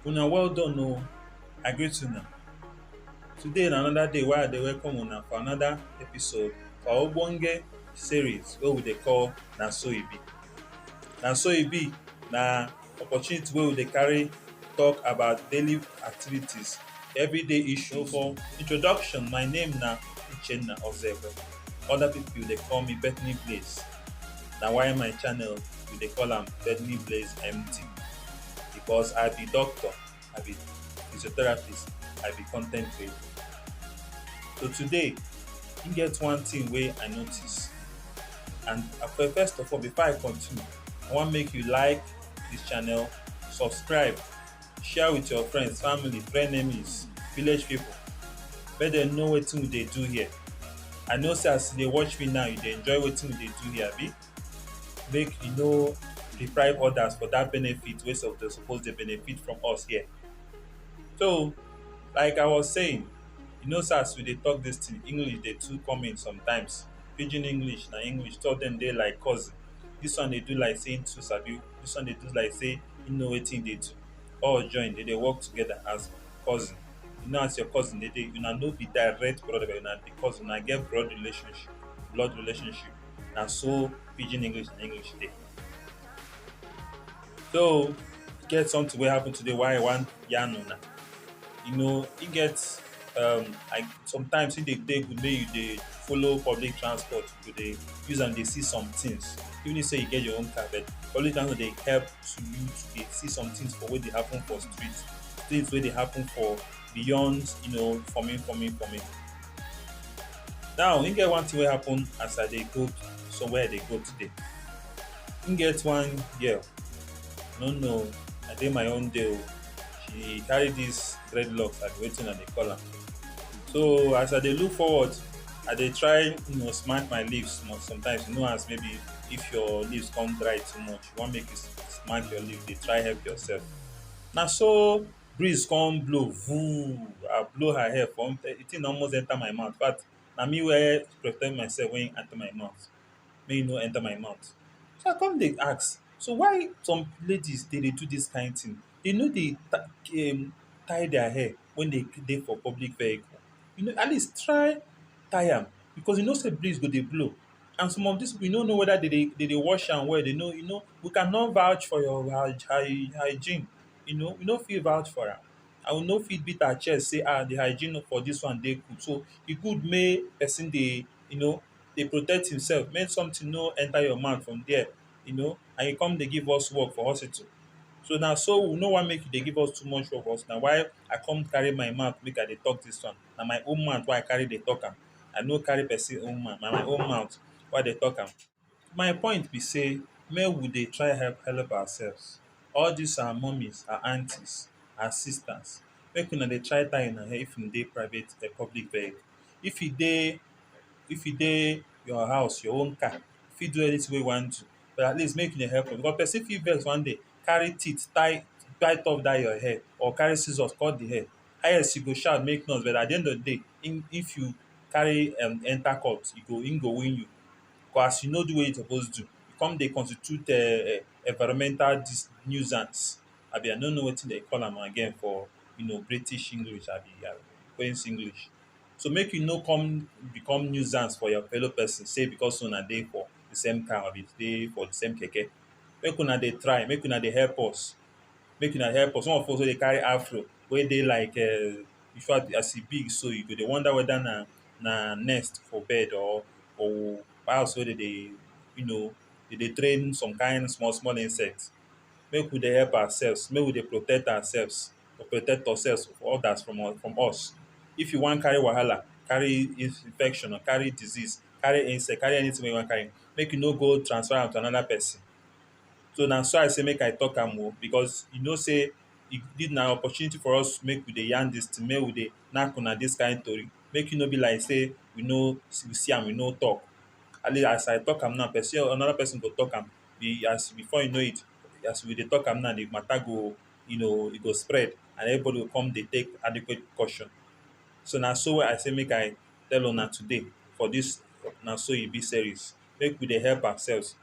Una well done oh, I greet una. Today na another day wey I dey welcome una for another episode for our ogbonge series wey we dey call Na So E Be. Na So E Be na opportunity wey we dey carry talk about daily activities, everyday issues. So for introduction, my name na Uchenna Ozebe. Other pipu dey call me Bethany Blaze. Na why my channel we dey call am Bethany Blaze MT, because I be doctor, I be physiotherapist, I be con ten t creator. So today, e get one thing wey I notice, and first of all, before I continue, I wan make you like dis channel, subscribe, share with your friends, family, frenemies, village pipu, make dem know wetin we dey do here. I know say as you dey watch me now, you dey enjoy wetin we dey do here, abi? Make you no deprive others for dat benefit wey suppose dey benefit from us here. So, like I was saying, you know say as we dey talk dis thing, English dey too come in sometimes. Pidgin English na English, two of dem dey like cousin. Dis one dey do like say im too sabi, dis one dey do like say im know wetin im dey do. All join, dey dey work together as cousin. You know as your cousin dey dey, una no be direct brother but una be cousin, una get blood relationship. Na so Pidgin English and English dey. So, e get something wey happen today wey I wan yarn una. You know, e get like sometimes e dey good make you dey follow public transport, you go dey use am dey see some things. Even if say you get your own car, but public transport dey help to you to dey see some things for wey dey happen for street, things wey dey happen for beyond, you know, forming. Now, e get one thing wey happen as I dey go somewhere I dey go today. E get one girl, I no know, I dey my own day oh, she carry dis dreadlocks, abi wetin I dey call am. So as I dey look forward, I dey try, you know, smack my lips small sometimes. You know as maybe if your lips come dry too much, you wan make you smack your lips, dey try help yourself. Na so breeze come blow voo, I blow her hair for the thing almost enter my mouth. Infact, na me wey protect myself when e enter my mouth, make e no enter my mouth. So I come dey ask, so why some ladies dey do dis kind thing? Dey no dey tie their hair when dey dey for public vehicle. You know, at least try tie am, because you know say breeze go dey blow, and some of dis pipu you no know whether dey wash am well. Dey no, you know, we cannot vouch for your hygiene. You know, we no fit vouch for am, and we no fit beat our chest say the hygiene for dis one dey good. So e good make person dey, you know, dey protect himself, make something no enter your mouth from there, you know, and you come dey give us work for hospital. So na so we no wan make you dey give us too much work for us. Na why I come carry my mouth make I dey talk dis one. Na my own mouth wey I carry dey talk am. I no carry person own mouth, na my own mouth wey I dey talk am. My point be say make we dey try help ourselves. All dis our mummies, our aunties, our sisters, make una dey try tie una hair if una dey private public vehicle. If e dey your house, your own car, you fit do anything wey you wan do, but at least make you dey help am, because person fit vex one day carry teeth tie top dat your hair, or carry scissors cut the hair. Highest you go shout make noise, but at the end of the day, if you carry enter court, im go win you, because as you no do wetin you suppose do, you come dey constitute environmental nuisance, abi I no know wetin dem call am again for, you know, British English abi Queen's English. So make you no come become nuisance for your fellow person say because una dey for the same car abi dey for the same keke. Make una dey try, make una dey help us, make una help us. Some of us wey dey carry afro wey dey like in fact as e big so, you go dey wonder whether na nest for bed or house wey dey dey, you know, dey dey train some kind small insect. Make we dey help ourselves, make we dey protect ourselves, to protect ourselves others from us. If you wan carry wahala, carry infection or carry disease, carry insect, carry anything wey you wan carry, make you no go transfer am to another person. So na so I say make I talk am oh, because you know say dis na opportunity for us make we dey yarn dis thing, make we dey knack una dis kind tori, make e no be like say we see am we no talk. At least as I talk am now, another person go talk am, before you know it, as we dey talk am now, the matter go, you know, e go spread, and everybody go come dey take adequate caution. So na so I say make I tell una today for dis Na So E Be series. Make we dey help ourselves,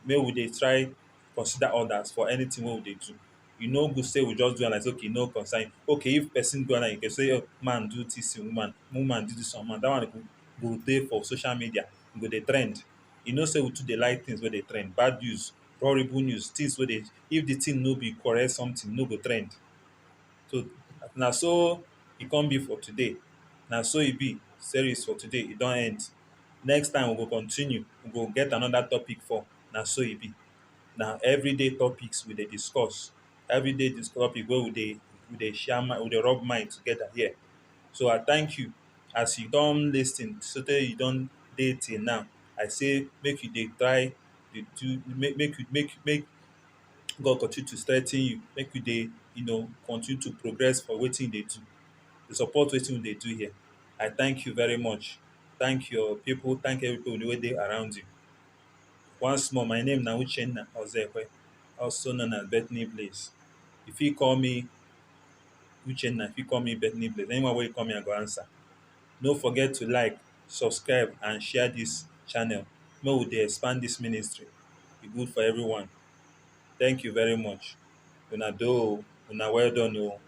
make we dey try consider others for anything wey we dey do. You no go say we just do am like say okay, no concern you. Okay, if person do am you can say oh, man do this to woman, woman do this on man. That one go dey for social media, e go dey trend. You know say we too dey like things wey dey trend, bad news, horrible news, things wey dey if the thing no be correct something, no go trend. So na so e come be for today. Na so e be. Series for today e don end. Next time we go continue, we go get another topic for na so e be. Na everyday topics we dey discuss. Everyday dis topic wey we dey share mind, we dey rub mind together here. So I thank you as you don lis ten sotey you don dey till now. I say make you dey try dey do make God continue to strengthen you, make you dey continue to progress for wetin you dey do, to support wetin we dey do here. I thank you very much. Thank your pipu, thank everybody wey dey around you. Once more, my name na Uchenna Ozekwe, also known as Bethany Blaze. You fit call me Uchenna, you fit call me Bethany Blaze. Anyone wey you call me, I go answer. No forget to like, subscribe, and share this channel. Make we dey expand this ministry. E good for everyone. Thank you very much. Una do o, una well done o.